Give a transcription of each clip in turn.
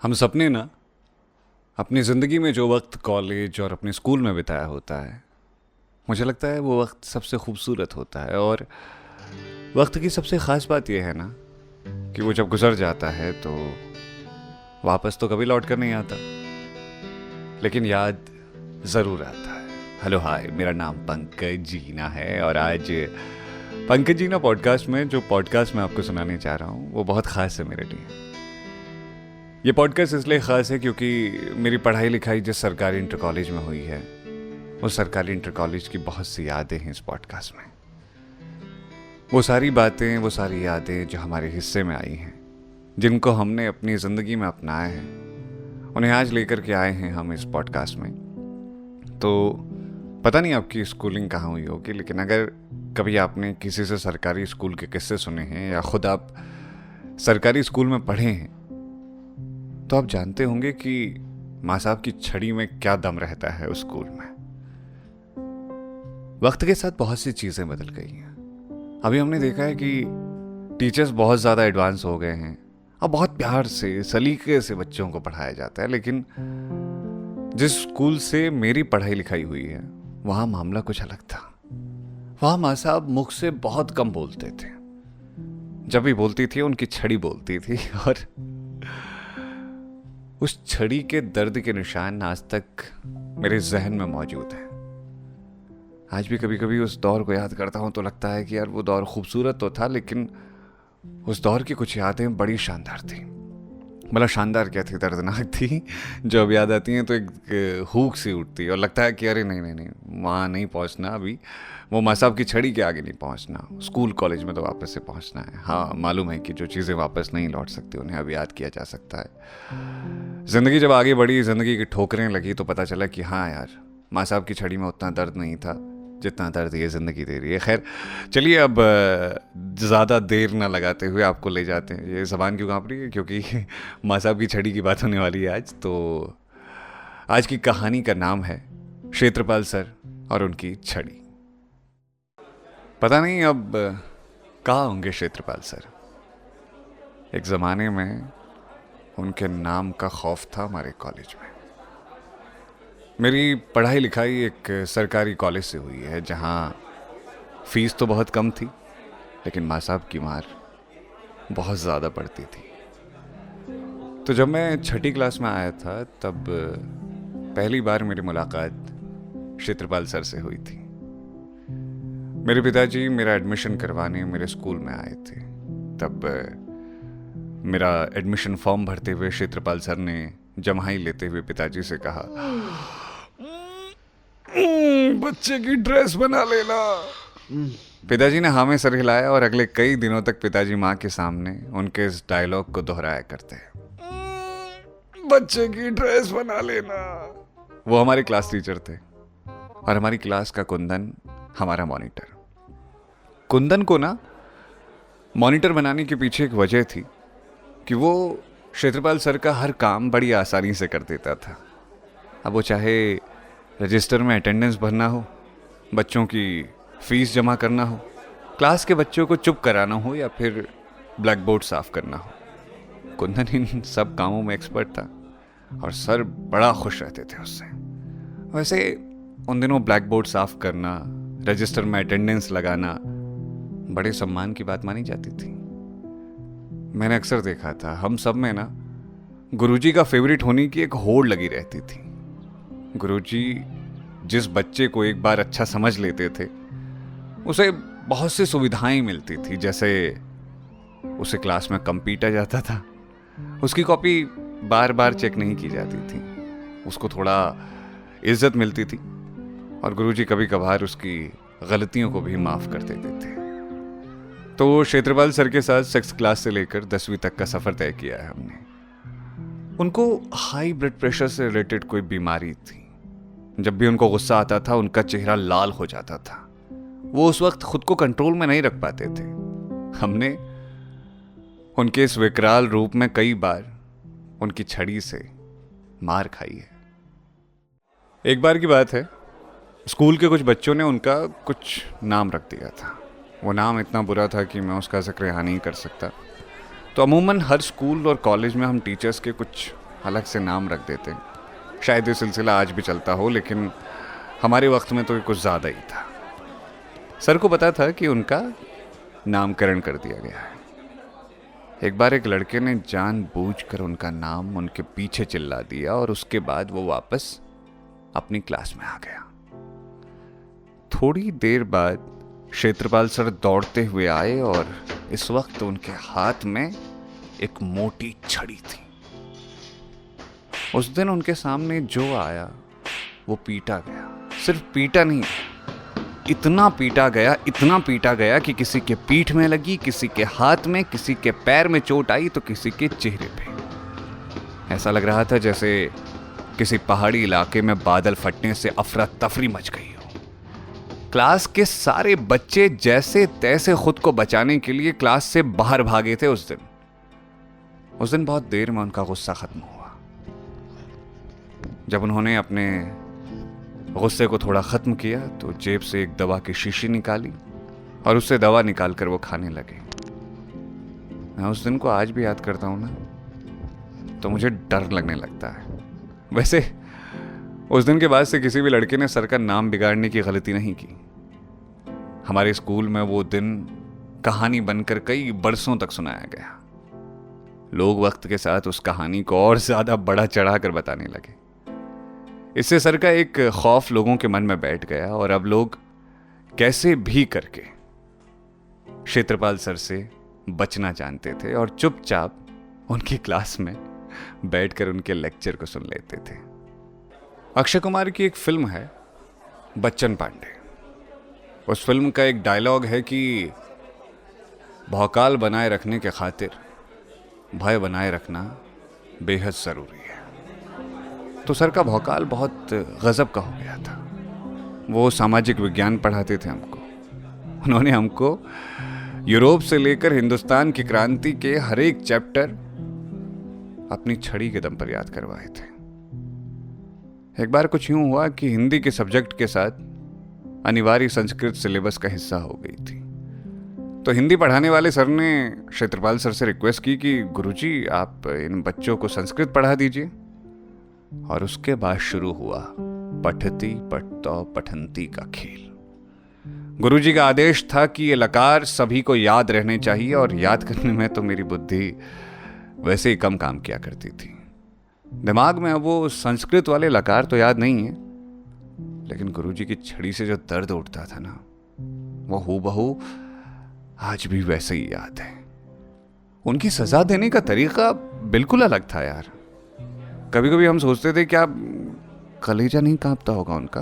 हम सबने ना अपनी ज़िंदगी में जो वक्त कॉलेज और अपने स्कूल में बिताया होता है, मुझे लगता है वो वक्त सबसे खूबसूरत होता है। और वक्त की सबसे ख़ास बात यह है ना कि वो जब गुज़र जाता है तो वापस तो कभी लौट कर नहीं आता, लेकिन याद ज़रूर आता है। हेलो हाय, मेरा नाम पंकज जीना है और आज पंकज जीना पॉडकास्ट में जो पॉडकास्ट मैं आपको सुनाने जा रहा हूँ वो बहुत ख़ास है मेरे लिए। ये पॉडकास्ट इसलिए ख़ास है क्योंकि मेरी पढ़ाई लिखाई जिस सरकारी इंटर कॉलेज में हुई है, उस सरकारी इंटर कॉलेज की बहुत सी यादें हैं इस पॉडकास्ट में। वो सारी बातें, वो सारी यादें जो हमारे हिस्से में आई हैं, जिनको हमने अपनी ज़िंदगी में अपनाया है, उन्हें आज लेकर के आए हैं हम इस पॉडकास्ट में। तो पता नहीं आपकी स्कूलिंग कहाँ हुई होगी, लेकिन अगर कभी आपने किसी से सरकारी स्कूल के किस्से सुने हैं या ख़ुद आप सरकारी स्कूल में पढ़े हैं, तो आप जानते होंगे कि माँ साहब की छड़ी में क्या दम रहता है उस स्कूल में। वक्त के साथ बहुत सी चीज़ें बदल गई हैं। अभी हमने देखा है कि टीचर्स बहुत ज़्यादा एडवांस हो गए हैं और बहुत प्यार से, सलीके से बच्चों को पढ़ाया जाता है। लेकिन जिस स्कूल से मेरी पढ़ाई लिखाई हुई है, वहाँ मामला कुछ अलग था। वहाँ माँ साहब मुख से बहुत कम बोलते थे। जब भी बोलती थी उनकी छड़ी बोलती थी, और उस छड़ी के दर्द के निशान आज तक मेरे जहन में मौजूद हैं। आज भी कभी कभी उस दौर को याद करता हूँ तो लगता है कि यार वो दौर खूबसूरत तो था, लेकिन उस दौर की कुछ यादें बड़ी शानदार थी। मतलब शानदार क्या थी, दर्दनाक थी। जो अब याद आती हैं तो एक हुक सी उठती है और लगता है कि अरे नहीं नहीं नहीं, वहाँ नहीं पहुँचना अभी, वो माँ साहब की छड़ी के आगे नहीं पहुँचना, स्कूल कॉलेज में तो वापस से पहुँचना है। हाँ, मालूम है कि जो चीज़ें वापस नहीं लौट सकती उन्हें अब याद किया जा सकता है। ज़िंदगी जब आगे बढ़ी, ज़िंदगी की ठोकरें लगी, तो पता चला कि हाँ यार, माँ साहब की छड़ी में उतना दर्द नहीं था जितना दर्द ये ज़िंदगी दे रही है। खैर चलिए, अब ज़्यादा देर ना लगाते हुए आपको ले जाते हैं। ये ज़बान क्यों काँप रही है, क्योंकि माँ साहब की छड़ी की बात होने वाली है आज। तो आज की कहानी का नाम है क्षेत्रपाल सर और उनकी छड़ी। पता नहीं अब कहाँ होंगे क्षेत्रपाल सर। एक ज़माने में उनके नाम का खौफ था हमारे कॉलेज में। मेरी पढ़ाई लिखाई एक सरकारी कॉलेज से हुई है, जहाँ फीस तो बहुत कम थी, लेकिन माँ साहब की मार बहुत ज़्यादा पड़ती थी। तो जब मैं छठी क्लास में आया था, तब पहली बार मेरी मुलाकात क्षेत्रपाल सर से हुई थी। मेरे पिताजी मेरा एडमिशन करवाने मेरे स्कूल में आए थे। तब मेरा एडमिशन फॉर्म भरते हुए क्षेत्रपाल सर ने जम्हाई लेते हुए पिताजी से कहा, बच्चे की ड्रेस बना लेना। पिताजी ने हाँ में सर हिलाया और अगले कई दिनों तक पिताजी माँ के सामने उनके इस डायलॉग को दोहराया करते, बच्चे की ड्रेस बना लेना। वो हमारे क्लास टीचर थे और हमारी क्लास का कुंदन हमारा मॉनिटर। कुंदन को ना मॉनिटर बनाने के पीछे एक वजह थी कि वो क्षेत्रपाल सर का हर काम बड़ी आसानी से कर देता था। अब वो चाहे रजिस्टर में अटेंडेंस भरना हो, बच्चों की फीस जमा करना हो, क्लास के बच्चों को चुप कराना हो, या फिर ब्लैक बोर्ड साफ करना हो, कुंदन इन सब कामों में एक्सपर्ट था और सर बड़ा खुश रहते थे उससे। वैसे उन दिनों ब्लैक बोर्ड साफ करना, रजिस्टर में अटेंडेंस लगाना बड़े सम्मान की बात मानी जाती थी। मैंने अक्सर देखा था, हम सब में ना गुरुजी का फेवरेट होने की एक होड़ लगी रहती थी। गुरुजी जिस बच्चे को एक बार अच्छा समझ लेते थे, उसे बहुत सी सुविधाएं मिलती थी। जैसे उसे क्लास में कम पीटा जाता था, उसकी कॉपी बार बार चेक नहीं की जाती थी, उसको थोड़ा इज्जत मिलती थी, और गुरुजी कभी कभार उसकी गलतियों को भी माफ़ कर देते थे। तो क्षेत्रपाल सर के साथ 6 क्लास से लेकर 10वीं तक का सफ़र तय किया है हमने। उनको हाई ब्लड प्रेशर से रिलेटेड कोई बीमारी थी। जब भी उनको गुस्सा आता था, उनका चेहरा लाल हो जाता था। वो उस वक्त खुद को कंट्रोल में नहीं रख पाते थे। हमने उनके इस विकराल रूप में कई बार उनकी छड़ी से मार खाई है। एक बार की बात है, स्कूल के कुछ बच्चों ने उनका कुछ नाम रख दिया था। वो नाम इतना बुरा था कि मैं उसका जिक्र यहाँ नहीं कर सकता। तो अमूमन हर स्कूल और कॉलेज में हम टीचर्स के कुछ अलग से नाम रख देते। शायद ये सिलसिला आज भी चलता हो, लेकिन हमारे वक्त में तो ये कुछ ज़्यादा ही था। सर को पता था कि उनका नामकरण कर दिया गया है। एक बार एक लड़के ने जानबूझकर उनका नाम उनके पीछे चिल्ला दिया और उसके बाद वो वापस अपनी क्लास में आ गया। थोड़ी देर बाद क्षेत्रपाल सर दौड़ते हुए आए और इस वक्त उनके हाथ में एक मोटी छड़ी थी। उस दिन उनके सामने जो आया वो पीटा गया। सिर्फ पीटा नहीं, इतना पीटा गया कि किसी के पीठ में लगी, किसी के हाथ में, किसी के पैर में चोट आई तो किसी के चेहरे पे। ऐसा लग रहा था जैसे किसी पहाड़ी इलाके में बादल फटने से अफरा तफरी मच गई हो। क्लास के सारे बच्चे जैसे तैसे खुद को बचाने के लिए क्लास से बाहर भागे थे। उस दिन बहुत देर में उनका गुस्सा खत्म हुआ। जब उन्होंने अपने गुस्से को थोड़ा ख़त्म किया तो जेब से एक दवा की शीशी निकाली और उससे दवा निकालकर वो खाने लगे। मैं उस दिन को आज भी याद करता हूँ ना, तो मुझे डर लगने लगता है। वैसे उस दिन के बाद से किसी भी लड़के ने सर का नाम बिगाड़ने की गलती नहीं की। हमारे स्कूल में वो दिन कहानी बनकर कई बरसों तक सुनाया गया। लोग वक्त के साथ उस कहानी को और ज़्यादा बड़ा चढ़ाकर बताने लगे। इससे सर का एक खौफ लोगों के मन में बैठ गया और अब लोग कैसे भी करके क्षेत्रपाल सर से बचना जानते थे और चुपचाप उनकी क्लास में बैठकर उनके लेक्चर को सुन लेते थे। अक्षय कुमार की एक फिल्म है बच्चन पांडे। उस फिल्म का एक डायलॉग है कि भौकाल बनाए रखने के खातिर भय बनाए रखना बेहद ज़रूरी है। तो सर का भौकाल बहुत गजब का हो गया था। वो सामाजिक विज्ञान पढ़ाते थे हमको। उन्होंने हमको यूरोप से लेकर हिंदुस्तान की क्रांति के हर एक चैप्टर अपनी छड़ी के दम पर याद करवाए थे। एक बार कुछ यूं हुआ कि हिंदी के सब्जेक्ट के साथ अनिवार्य संस्कृत सिलेबस का हिस्सा हो गई थी। तो हिंदी पढ़ाने वाले सर ने क्षेत्रपाल सर से रिक्वेस्ट की कि गुरुजी आप इन बच्चों को संस्कृत पढ़ा दीजिए। और उसके बाद शुरू हुआ पठती पठतौ पठंती का खेल। गुरुजी का आदेश था कि ये लकार सभी को याद रहने चाहिए और याद करने में तो मेरी बुद्धि वैसे ही कम काम किया करती थी। दिमाग में अब वो संस्कृत वाले लकार तो याद नहीं है, लेकिन गुरुजी की छड़ी से जो दर्द उठता था ना, वो हूबहू आज भी वैसे ही याद है। उनकी सजा देने का तरीका बिल्कुल अलग था यार। कभी कभी हम सोचते थे क्या कलेजा नहीं कांपता होगा उनका।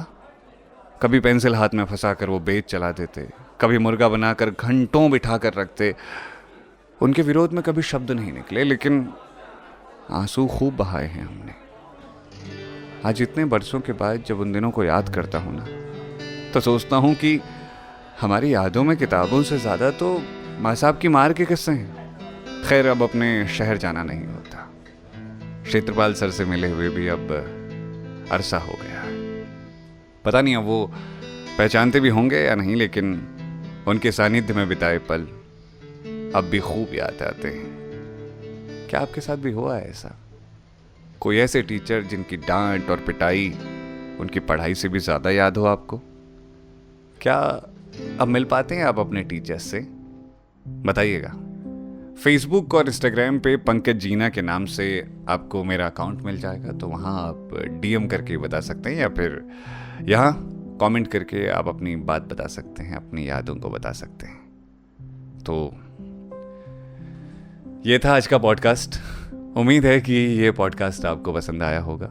कभी पेंसिल हाथ में फंसा कर वो बेत चला देते, कभी मुर्गा बनाकर घंटों बिठा कर रखते। उनके विरोध में कभी शब्द नहीं निकले, लेकिन आंसू खूब बहाए हैं हमने। आज इतने बरसों के बाद जब उन दिनों को याद करता हूँ ना, तो सोचता हूँ कि हमारी यादों में किताबों से ज़्यादा तो माँ साहब की मार के किस्से हैं। खैर अब अपने शहर जाना नहीं होता। क्षेत्रपाल सर से मिले हुए भी अब अरसा हो गया है। पता नहीं अब वो पहचानते भी होंगे या नहीं, लेकिन उनके सानिध्य में बिताए पल अब भी खूब याद आते हैं। क्या आपके साथ भी हुआ है ऐसा? कोई ऐसे टीचर जिनकी डांट और पिटाई उनकी पढ़ाई से भी ज़्यादा याद हो आपको? क्या अब मिल पाते हैं आप अपने टीचर्स से? बताइएगा। फेसबुक और इंस्टाग्राम पे पंकज जीना के नाम से आपको मेरा अकाउंट मिल जाएगा, तो वहाँ आप डीएम करके बता सकते हैं या फिर यहाँ कमेंट करके आप अपनी बात बता सकते हैं, अपनी यादों को बता सकते हैं। तो ये था आज का पॉडकास्ट। उम्मीद है कि ये पॉडकास्ट आपको पसंद आया होगा।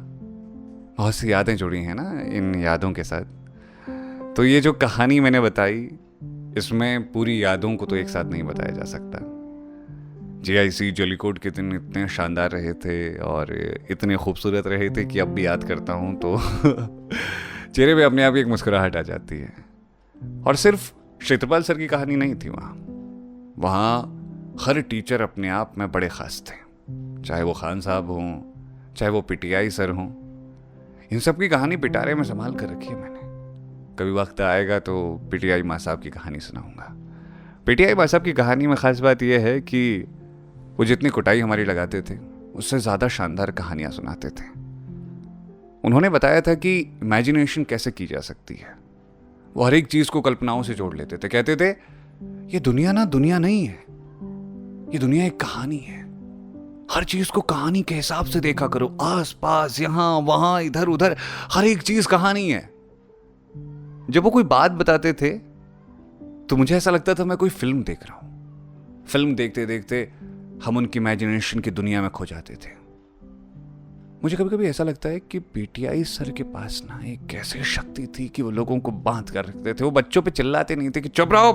बहुत सी यादें जुड़ी हैं ना इन यादों के साथ। तो ये जो कहानी मैंने बताई, इसमें पूरी यादों को तो एक साथ नहीं बताया जा सकता। जीआईसी जलीकोट के दिन इतने शानदार रहे थे और इतने खूबसूरत रहे थे कि अब भी याद करता हूँ तो चेहरे पे अपने आप ही एक मुस्कुराहट आ जाती है। और सिर्फ क्षेत्रपाल सर की कहानी नहीं थी वहाँ हर टीचर अपने आप में बड़े खास थे। चाहे वो खान साहब हों, चाहे वो पीटीआई सर हों, इन सब की कहानी पिटारे में संभाल कर रखी है मैंने। कभी वक्त आएगा तो पीटीआई माँ साहब की कहानी सुनाऊंगा। पीटीआई माँ साहब की कहानी में ख़ास बात यह है कि वो जितनी कुटाई हमारी लगाते थे उससे ज़्यादा शानदार कहानियाँ सुनाते थे। उन्होंने बताया था कि इमेजिनेशन कैसे की जा सकती है। वो हर एक चीज़ को कल्पनाओं से जोड़ लेते थे। कहते थे ये दुनिया ना दुनिया नहीं है, ये दुनिया एक कहानी है। हर चीज को कहानी के हिसाब से देखा करो, आस पास, यहां वहां, इधर उधर, हर एक चीज कहानी है। जब वो कोई बात बताते थे तो मुझे ऐसा लगता था मैं कोई फिल्म देख रहा हूं। फिल्म देखते देखते हम उनकी इमेजिनेशन की दुनिया में खो जाते थे। मुझे कभी कभी ऐसा लगता है कि पीटीआई सर के पास ना एक ऐसी शक्ति थी कि वो लोगों को बांध कर रखते थे। वो बच्चों पे चिल्लाते नहीं थे कि चुप रहो,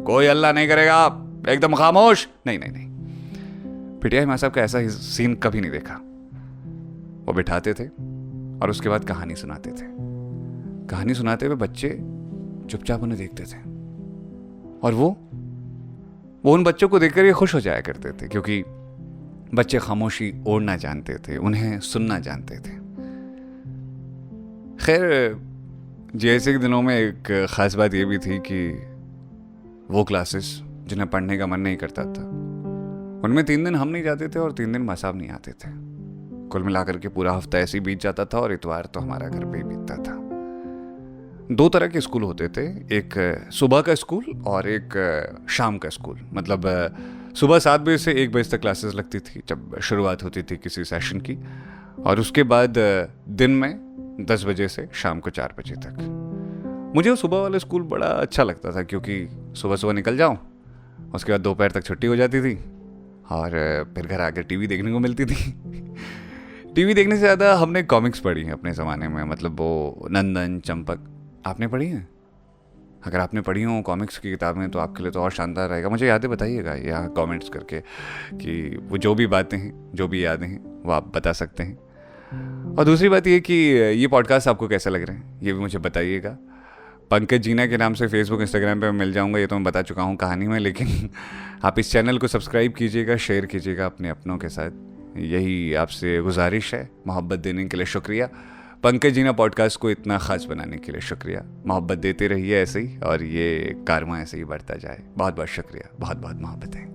कोई हल्ला नहीं करेगा, आप एकदम खामोश। नहीं नहीं नहीं, पीटीआई मां साहब का ऐसा सीन कभी नहीं देखा। वो बिठाते थे और उसके बाद कहानी सुनाते थे। कहानी सुनाते हुए बच्चे चुपचाप उन्हें देखते थे और वो उन बच्चों को देखकर ये खुश हो जाया करते थे, क्योंकि बच्चे खामोशी ओढ़ना जानते थे, उन्हें सुनना जानते थे। खैर, जैसे के दिनों में एक खास बात ये भी थी कि वो क्लासेस जिन्हें पढ़ने का मन नहीं करता था, उनमें 3 दिन हम नहीं जाते थे और 3 दिन मां साहब नहीं आते थे। कुल मिलाकर के पूरा हफ्ता ऐसे ही बीत जाता था और इतवार तो हमारा घर पे ही बीतता था। 2 तरह के स्कूल होते थे, एक सुबह का स्कूल और एक शाम का स्कूल। मतलब सुबह 7 बजे से 1 बजे तक क्लासेस लगती थी जब शुरुआत होती थी किसी सेशन की, और उसके बाद दिन में 10 बजे से शाम को 4 बजे तक। मुझे वो सुबह वाला स्कूल बड़ा अच्छा लगता था, क्योंकि सुबह सुबह निकल जाऊँ, उसके बाद दोपहर तक छुट्टी हो जाती थी और फिर घर आकर टीवी देखने को मिलती थी। टीवी देखने से ज़्यादा हमने कॉमिक्स पढ़ी हैं अपने ज़माने में। मतलब वो नंदन, चंपक, आपने पढ़ी हैं? अगर आपने पढ़ी हो कॉमिक्स की किताबें तो आपके लिए तो और शानदार रहेगा। मुझे यादें बताइएगा यहाँ कमेंट्स करके कि वो जो भी बातें हैं, जो भी यादें हैं, वो आप बता सकते हैं। और दूसरी बात ये कि ये पॉडकास्ट आपको कैसा लग रहा है ये भी मुझे बताइएगा। पंकज जीना के नाम से फेसबुक, इंस्टाग्राम पे मिल जाऊंगा, ये तो मैं बता चुका हूँ कहानी में, लेकिन आप इस चैनल को सब्सक्राइब कीजिएगा, शेयर कीजिएगा अपने अपनों के साथ। यही आपसे गुजारिश है। मोहब्बत देने के लिए शुक्रिया। पंकज जीना पॉडकास्ट को इतना ख़ास बनाने के लिए शुक्रिया। मोहब्बत देते रहिए ऐसे ही, और ये कारवा ऐसे ही बढ़ता जाए। बहुत बहुत शुक्रिया, बहुत बहुत मोहब्बतें।